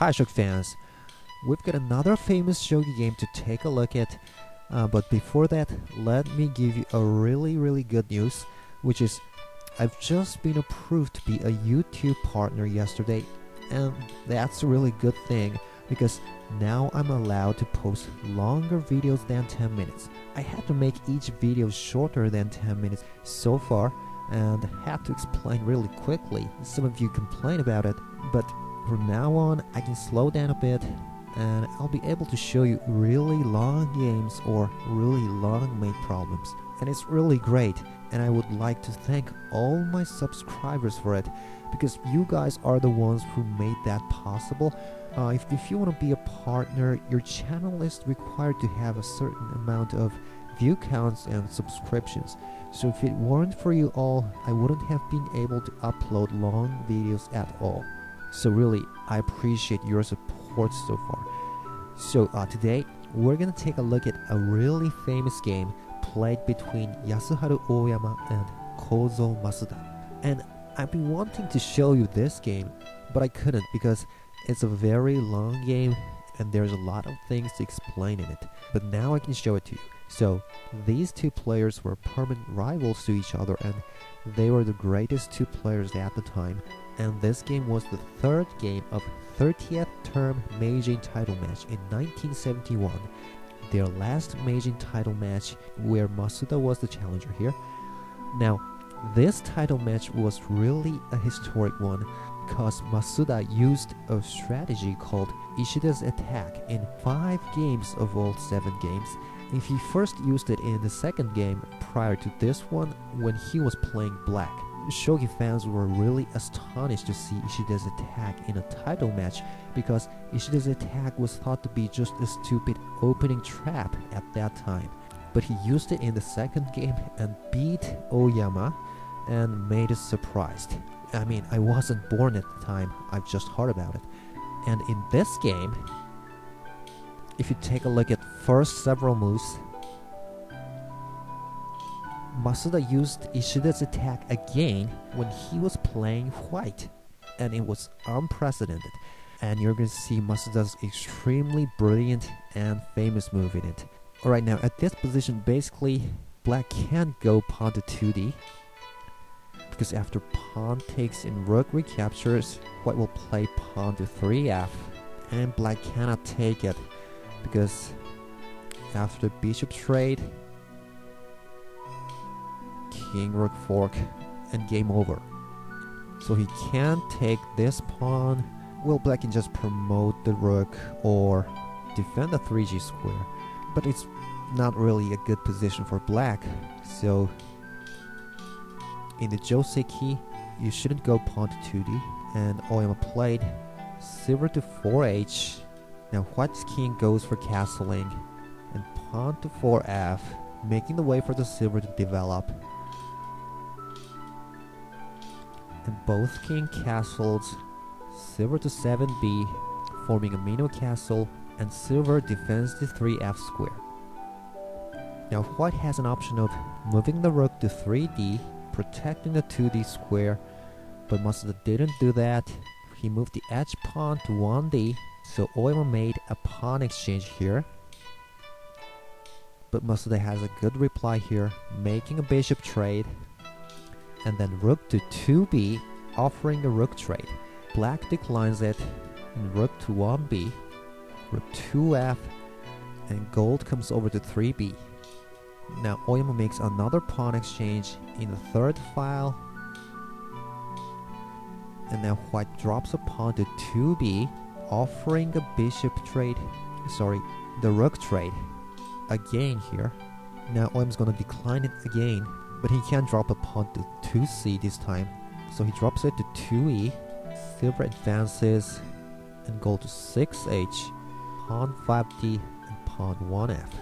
Hi Shogi fans, we've got another famous Shogi game to take a look at, but before that, let me give you a really good news, which is I've just been approved to be a YouTube partner yesterday, and that's a really good thing because now I'm allowed to post longer videos than 10 minutes. I had to make each video shorter than 10 minutes so far and had to explain really quickly. Some of you complain about it, but from now on I can slow down a bit and I'll be able to show you really long games or really long made problems. And it's really great, and I would like to thank all my subscribers for it because you guys are the ones who made that possible. If you want to be a partner, your channel is required to have a certain amount of view counts and subscriptions. So if it weren't for you all, I wouldn't have been able to upload long videos at all. So really, I appreciate your support so far. So today, we're gonna take a look at a really famous game played between Yasuharu OYAMA and Kozo Masuda. And I've been wanting to show you this game, but I couldn't because it's a very long game and there's a lot of things to explain in it. But now I can show it to you. So, these two players were permanent rivals to each other and they were the greatest two players at the time. And this game was the third game of 30th term Midgame title match in 1971. Their last Midgame title match where Masuda was the challenger here. Now, this title match was really a historic one because Masuda used a strategy called Ishida's attack in 5 games of all 7 games. If he first used it in the second game prior to this one when he was playing black. Shogi fans were really astonished to see Ishida's attack in a title match because Ishida's attack was thought to be just a stupid opening trap at that time. But he used it in the second game and beat OYAMA and made us surprised. I mean, I wasn't born at the time, I've just heard about it. And in this game, if you take a look at first several moves, Masuda used Ishida's attack again when he was playing white, and it was unprecedented. And you're going to see Masuda's extremely brilliant and famous move in it. Alright, now at this position, basically, black can't go pawn to 2d, because after pawn takes in rook recaptures, white will play pawn to 3f, and black cannot take it, because after bishop trade, king rook fork, and game over. So he can't take this pawn. Well, black can just promote the rook or defend the 3g square, but it's not really a good position for black. So in the Joseki, you shouldn't go pawn to 2d, and OYAMA played silver to 4h. Now white's king goes for castling, and pawn to 4f, making the way for the silver to develop. And both king castles, silver to 7b, forming a mino castle, and silver defends the 3f square. Now white has an option of moving the rook to 3d, protecting the 2d square, but Masuda didn't do that. He moved the edge pawn to 1d, so OYAMA made a pawn exchange here. But Masuda has a good reply here, making a bishop trade, and then rook to 2b, offering a rook trade. Black declines it, and rook to 1b, rook 2f, and gold comes over to 3b. Now OYAMA makes another pawn exchange in the third file, and now white drops a pawn to 2b, offering a bishop trade, the rook trade, again here. Now OYAMA's gonna decline it again, but he can't drop a pawn to 2c this time, so he drops it to 2e, silver advances, and gold to 6h, pawn 5d, and pawn 1f.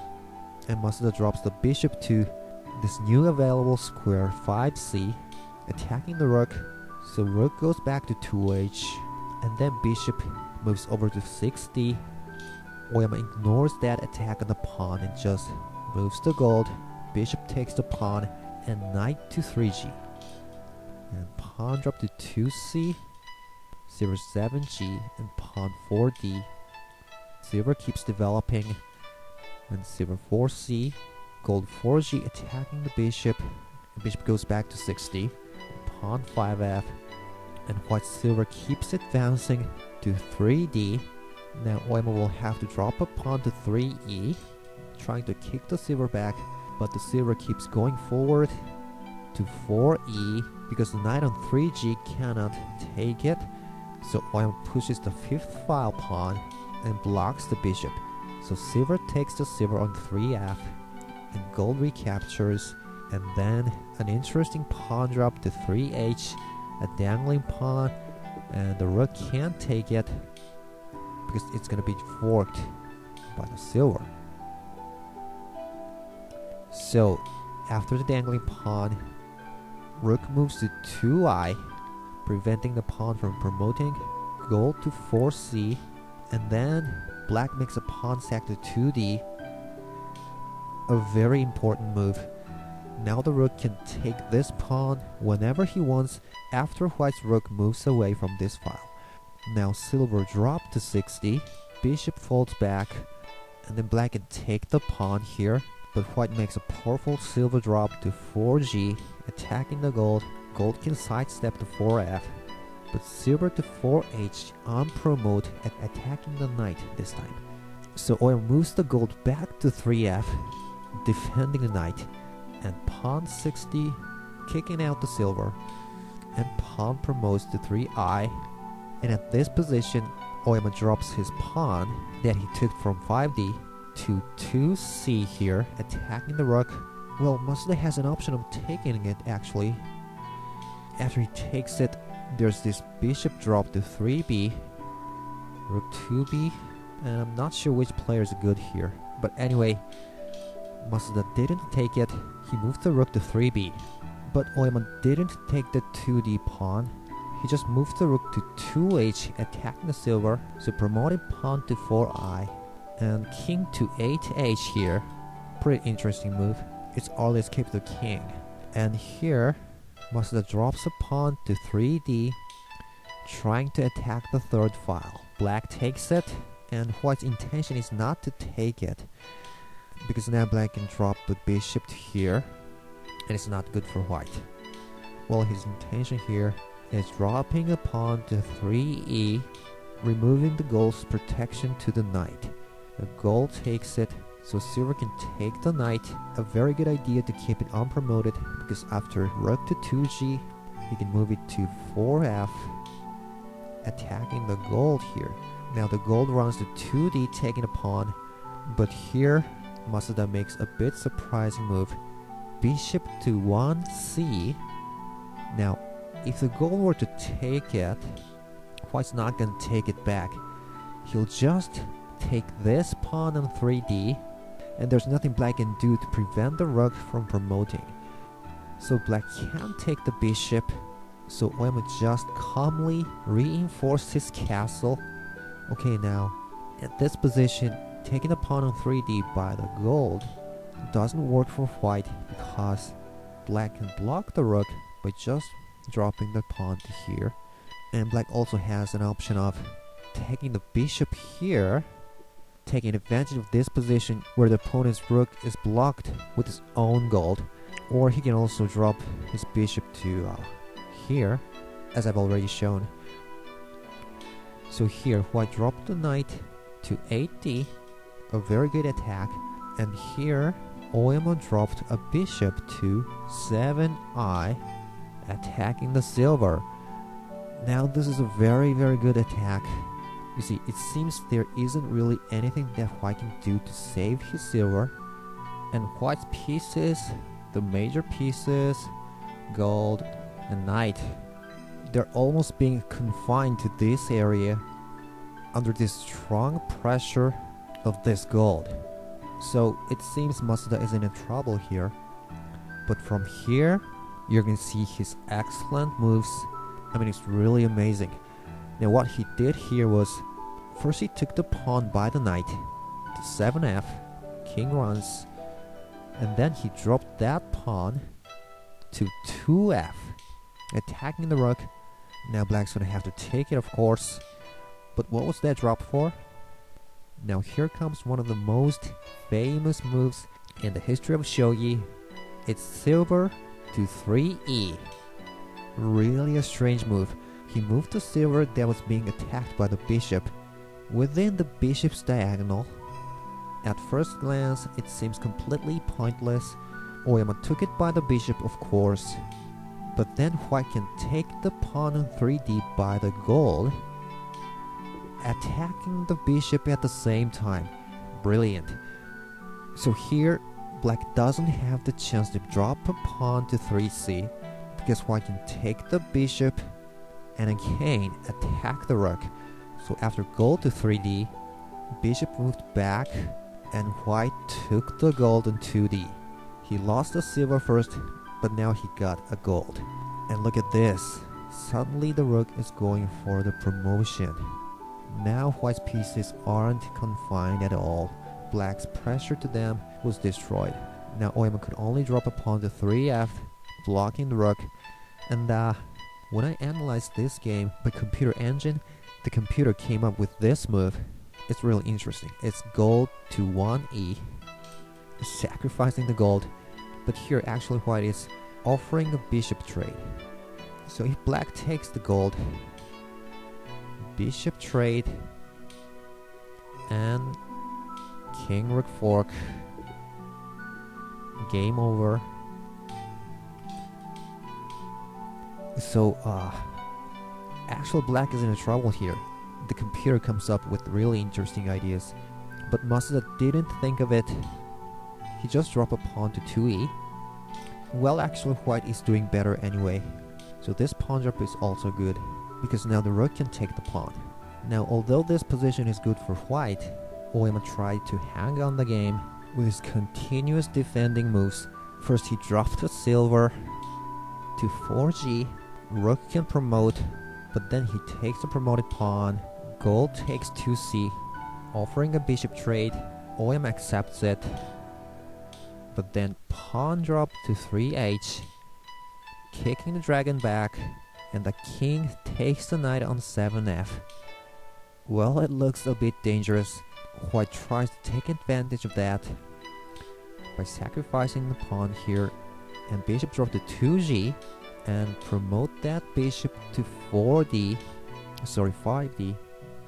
And Masuda drops the bishop to this new available square 5c, attacking the rook, so rook goes back to 2h, and then bishop moves over to 6d. OYAMA ignores that attack on the pawn and just moves the gold, bishop takes the pawn, and knight to 3g. And pawn drop to 2c, silver 7g, and pawn 4d. Silver keeps developing, and silver 4c, gold 4g attacking the bishop. Bishop goes back to 60, pawn 5f, and white silver keeps advancing to 3d. Now OYAMA will have to drop a pawn to 3e, trying to kick the silver back, but the silver keeps going forward to 4e because the knight on 3g cannot take it. So OYAMA pushes the 5th file pawn and blocks the bishop. So silver takes the silver on 3f, and gold recaptures, and then an interesting pawn drop to 3h, a dangling pawn, and the rook can't take it because it's gonna be forked by the silver. So after the dangling pawn, rook moves to 2i, preventing the pawn from promoting. Gold to 4c, and then black makes a pawn sack to 2d, a very important move. Now the rook can take this pawn whenever he wants after white's rook moves away from this file. Now silver dropped to 60, bishop folds back, and then black can take the pawn here, but white makes a powerful silver drop to 4g, attacking the gold. Gold can sidestep to 4f, but silver to 4h on promote, attacking the knight this time. So OYAMA moves the gold back to 3f, defending the knight, and pawn 60, kicking out the silver, and pawn promotes to 3i. And at this position, OYAMA drops his pawn that he took from 5d to 2c here, attacking the rook. Well, Masuda has an option of taking it actually. After he takes it, there's this bishop drop to 3b, rook 2b, and I'm not sure which player is good here. But anyway, Masuda didn't take it, he moved the rook to 3b. But OYAMA didn't take the 2d pawn, he just moved the rook to 2h, attacking the silver, so promoting pawn to 4i, and king to 8h here. Pretty interesting move. It's all escape the king. And here, Masuda drops a pawn to 3d, trying to attack the 3rd file. Black takes it, and white's intention is not to take it, because now black can drop the bishop here, and it's not good for white. Well, his intention here is dropping a pawn to 3e, removing the gold's protection to the knight. The gold takes it, so silver can take the knight. A very good idea to keep it unpromoted, because after rook to 2g, he can move it to 4f, attacking the gold here. Now the gold runs to 2d, taking a pawn, but here Masuda makes a bit surprising move. Bishop to 1c. Now, if the gold were to take it, white's not gonna take it back. He'll just take this pawn on 3d, and there's nothing black can do to prevent the rook from promoting. So black can't take the bishop, so OYAMA just calmly reinforced his castle. Okay, now, at this position, taking the pawn on 3d by the gold doesn't work for white, because black can block the rook by just dropping the pawn to here. And black also has an option of taking the bishop here, taking advantage of this position where the opponent's rook is blocked with his own gold. Or he can also drop his bishop to here, as I've already shown. So here, white dropped the knight to 8d, a very good attack. And here, OYAMA dropped a bishop to 7i, attacking the silver. Now this is a very good attack. You see, it seems there isn't really anything that white can do to save his silver. And white's pieces, the major pieces, gold and knight, they're almost being confined to this area under this strong pressure of this gold. So it seems Masuda is in trouble here. But from here, you're going to see his excellent moves. I mean, it's really amazing. Now what he did here was, first he took the pawn by the knight to 7f, king runs, and then he dropped that pawn to 2f, attacking the rook. Now black's gonna have to take it, of course. But what was that drop for? Now here comes one of the most famous moves in the history of Shogi. It's silver to 3e. Really a strange move. He moved the silver that was being attacked by the bishop within the bishop's diagonal. At first glance, it seems completely pointless. Oyama took it by the bishop, of course. But then white can take the pawn on 3d by the gold, attacking the bishop at the same time. Brilliant. So here, black doesn't have the chance to drop a pawn to 3c, because white can take the bishop and again attack the rook. So after gold to 3d, bishop moved back and white took the gold on 2d. He lost the silver first, but now he got a gold. And look at this. Suddenly the rook is going for the promotion. Now white's pieces aren't confined at all. Black's pressure to them was destroyed. Now Oyama could only drop a pawn to 3f, blocking the rook. And when I analyzed this game by computer engine, the computer came up with this move. It's really interesting. It's gold to 1e, sacrificing the gold. But here actually white is offering a bishop trade. So if black takes the gold, bishop trade, and king rook fork, game over. So actually black is in trouble here. The computer comes up with really interesting ideas, but Masuda didn't think of it. He just dropped a pawn to 2e. Well, actually white is doing better anyway. So this pawn drop is also good, because now the rook can take the pawn. Now although this position is good for white, Oyama tried to hang on the game with his continuous defending moves. First he dropped the silver to 4g, rook can promote, but then he takes the promoted pawn, gold takes 2c, offering a bishop trade. Oyama accepts it, but then pawn drop to 3h, kicking the dragon back, and the king takes the knight on 7f. Well, it looks a bit dangerous. White tries to take advantage of that by sacrificing the pawn here, and bishop drop to 2g, and promote that bishop to 5d,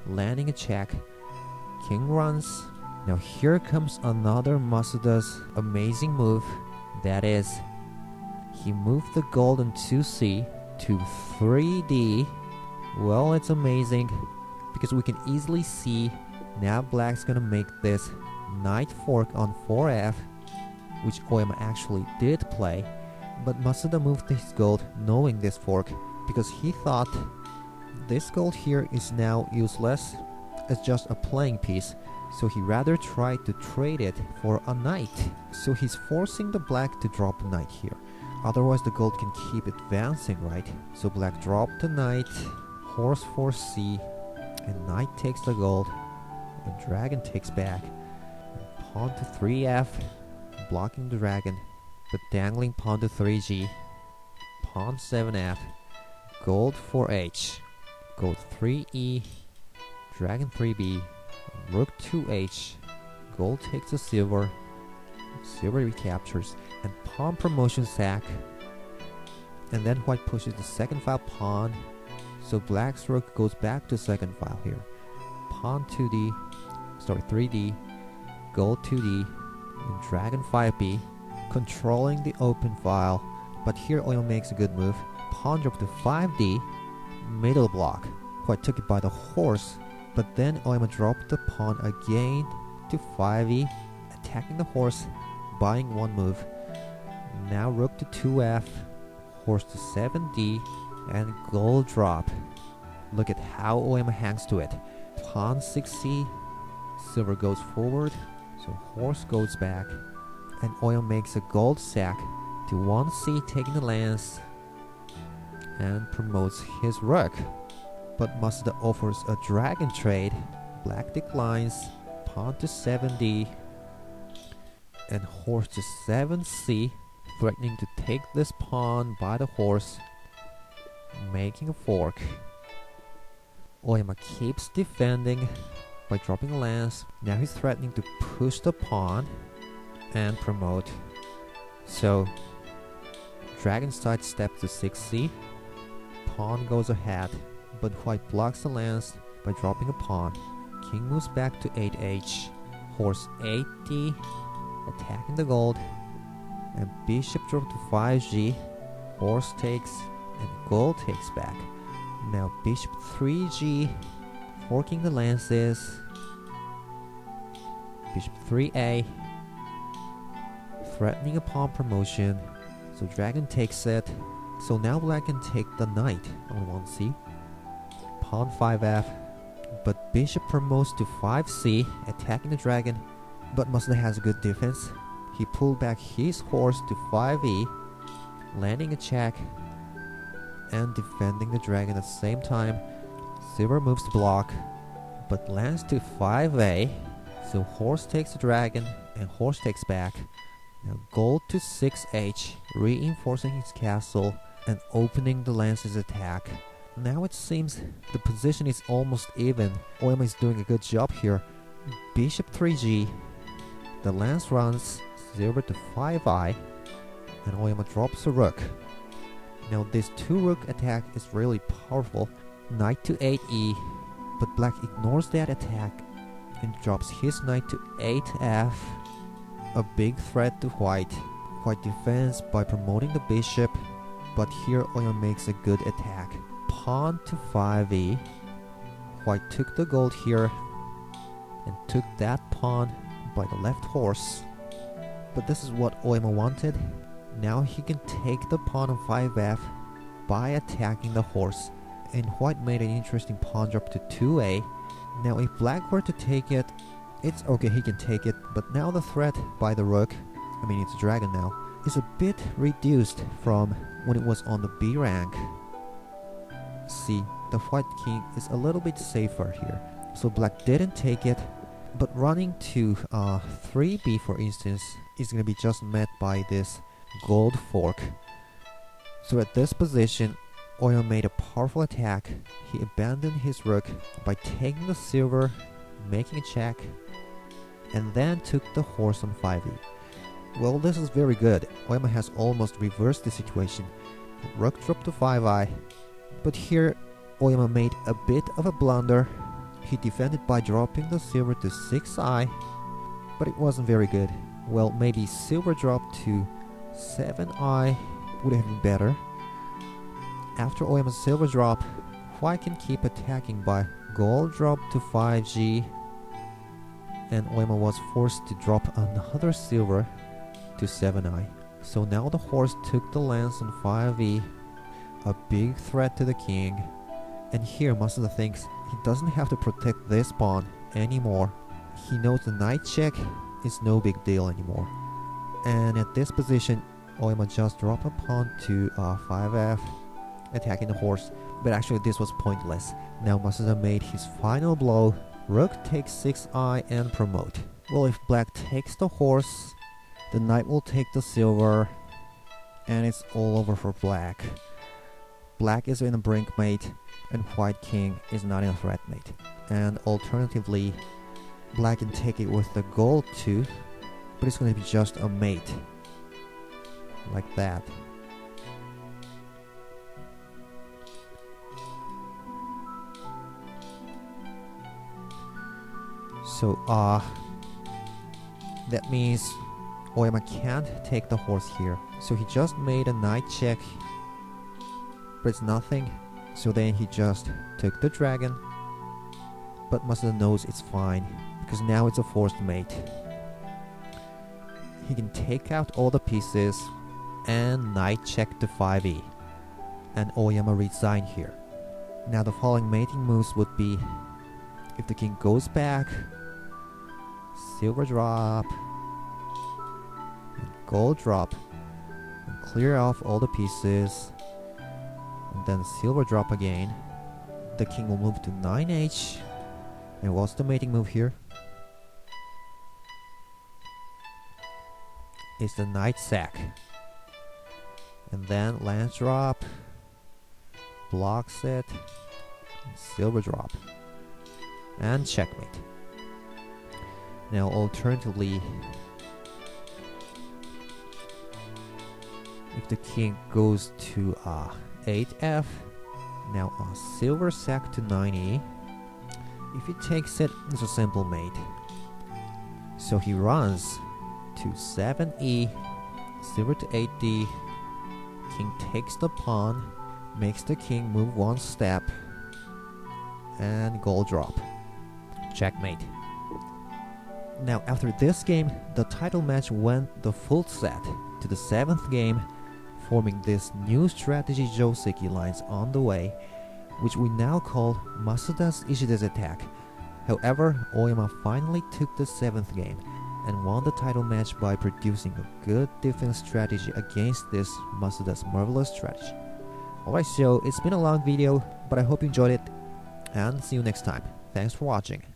landing a check. King runs. Now here comes another Masuda's amazing move. That is, he moved the gold on 2c to 3d. Well, it's amazing, because we can easily see now black's gonna make this knight fork on 4f, which Oyama actually did play. But Masuda moved his gold knowing this fork, because he thought this gold here is now useless as just a playing piece, so he rather tried to trade it for a knight. So he's forcing the black to drop a knight here, otherwise the gold can keep advancing, right? So black dropped the knight, horse for c, and knight takes the gold, and dragon takes back, and pawn to 3f, blocking the dragon, but dangling pawn to 3g, pawn 7f, gold 4h, gold 3e, dragon 3b, rook 2h, gold takes the silver, silver recaptures, and pawn promotion sack. And then white pushes the second file pawn, so black's rook goes back to second file here. Pawn 3d, gold 2d, and dragon 5b, controlling the open file. But here Oyama makes a good move. Pawn drop to 5d, middle block. White took it by the horse, but then Oyama dropped the pawn again to 5e, attacking the horse, buying one move. Now rook to 2f, horse to 7d, and gold drop. Look at how Oyama hangs to it. Pawn 6c, silver goes forward, so horse goes back, and Oyama makes a gold sack to 1c, taking the lance, and promotes his rook. But Masuda offers a dragon trade. Black declines, pawn to 7d, and horse to 7c, threatening to take this pawn by the horse. making a fork. Oyama keeps defending by dropping a lance. Now he's threatening to push the pawn and promote. So dragon sidesteps to 6c. Pawn goes ahead, but white blocks the lance by dropping a pawn. King moves back to 8h. Horse 8d, attacking the gold. And bishop drop to 5g. Horse takes and gold takes back. Now bishop 3g, forking the lances. Bishop 3a, threatening a pawn promotion. So dragon takes it. So now black can take the knight on 1c. Pawn 5f, but bishop promotes to 5c, attacking the dragon. But Masuda has good defense. He pulled back his horse to 5e, landing a check and defending the dragon at the same time. Silver moves to block, but lands to 5a, so horse takes the dragon and horse takes back. Now gold to 6h, reinforcing his castle and opening the lance's attack. Now it seems the position is almost even. Oyama is doing a good job here. Bishop 3g, the lance runs silver to 5i, and Oyama drops a rook. Now this 2-rook attack is really powerful. Knight to 8e, but black ignores that attack and drops his knight to 8f, a big threat to white. White defends by promoting the bishop, but here Oyama makes a good attack. Pawn to 5e. White took the gold here and took that pawn by the left horse. But this is what Oyama wanted. Now he can take the pawn on 5f by attacking the horse. And white made an interesting pawn drop to 2a. Now if black were to take it, it's okay, he can take it. But now the threat by the rook, I mean it's a dragon now, is a bit reduced from when it was on the B rank. See, the white king is a little bit safer here. So black didn't take it, but running to 3b for instance is going to be just met by this gold fork. So at this position, Oyama made a powerful attack. He abandoned his rook by taking the silver, making a check, and then took the horse on 5e. Well, this is very good. Oyama has almost reversed the situation. Rook dropped to 5i, but here Oyama made a bit of a blunder. He defended by dropping the silver to 6i, but it wasn't very good. Well, maybe silver dropped to 7i would have been better. After Oyama's silver drop, white can keep attacking by gold drop to 5g, and Oyama was forced to drop another silver to 7i. So now the horse took the lance on 5e, a big threat to the king. And here Masuda thinks he doesn't have to protect this pawn anymore. He knows the knight check is no big deal anymore. And at this position, Oyama just dropped a pawn to 5f, attacking the horse. But actually this was pointless. Now Masuda made his final blow. Rook takes 6i and promote. Well, if black takes the horse, the knight will take the silver, and it's all over for black. Black is in a brink mate, and white king is not in a threat mate. And alternatively, black can take it with the gold too, but it's going to be just a mate. Like that. So, that means Oyama can't take the horse here. So he just made a knight check, but it's nothing. So then he just took the dragon. But Masuda knows it's fine, because now it's a forced mate. He can take out all the pieces and knight check to 5e. And Oyama resign here. Now the following mating moves would be, if the king goes back, silver drop, and gold drop, and clear off all the pieces, and then silver drop again. The king will move to 9h. And what's the mating move here? It's the knight sack. And then lance drop, blocks it. Silver drop. And checkmate. Now alternatively, if the king goes to 8f, now a silver sack to 9e. If he takes it, it's a simple mate. So he runs to 7e, silver to 8d, king takes the pawn, makes the king move one step, and gold drop. Checkmate. Now after this game, the title match went the full set to the 7th game, forming this new strategy Joseki lines on the way, which we now call Masuda's Ishida's attack. However, OYAMA finally took the 7th game and won the title match by producing a good defense strategy against this Masuda's marvelous strategy. Alright, so it's been a long video, but I hope you enjoyed it, and see you next time. Thanks for watching.